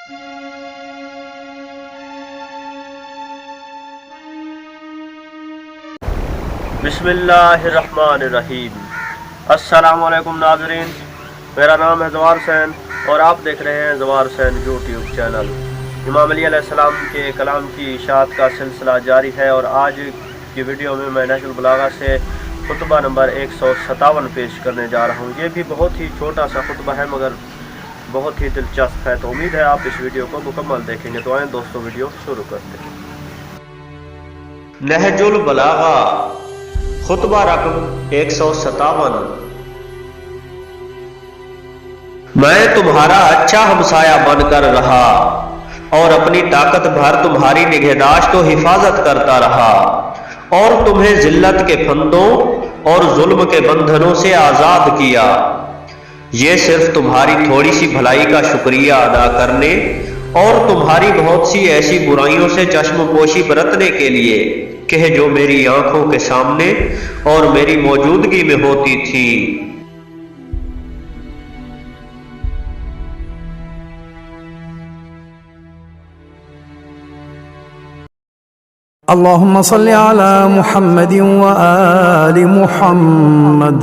बिस्मिल्लाहिर्रहमानिर्रहीम। अस्सलाम वालेकुम नाज़रीन, मेरा नाम है ज़वार हुसैन और आप देख रहे हैं ज़वार हुसैन यूट्यूब चैनल। इमाम अली अलैहिस्सलाम के कलाम की इशाअत का सिलसिला जारी है और आज की वीडियो में मैं नहजुल बलागा से खुतबा नंबर 157 पेश करने जा रहा हूँ। ये भी बहुत ही छोटा सा खुतबा है मगर बहुत ही दिलचस्प है, तो उम्मीद है आप इस वीडियो को मुकम्मल देखेंगे। तो आएँ दोस्तों, वीडियो शुरू करते हैं। नहजुल बलागा खुतबा रकम 157। मैं तुम्हारा अच्छा हमसाया बनकर रहा और अपनी ताकत भर तुम्हारी निगहदाश्त तो हिफाजत करता रहा और तुम्हें जिल्लत के फंदों और जुल्म के बंधनों से आजाद किया। ये सिर्फ तुम्हारी थोड़ी सी भलाई का शुक्रिया अदा करने और तुम्हारी बहुत सी ऐसी बुराइयों से चश्मपोशी बरतने के लिए कि जो मेरी आंखों के सामने और मेरी मौजूदगी में होती थी। اللهم صل على محمد وآل محمد।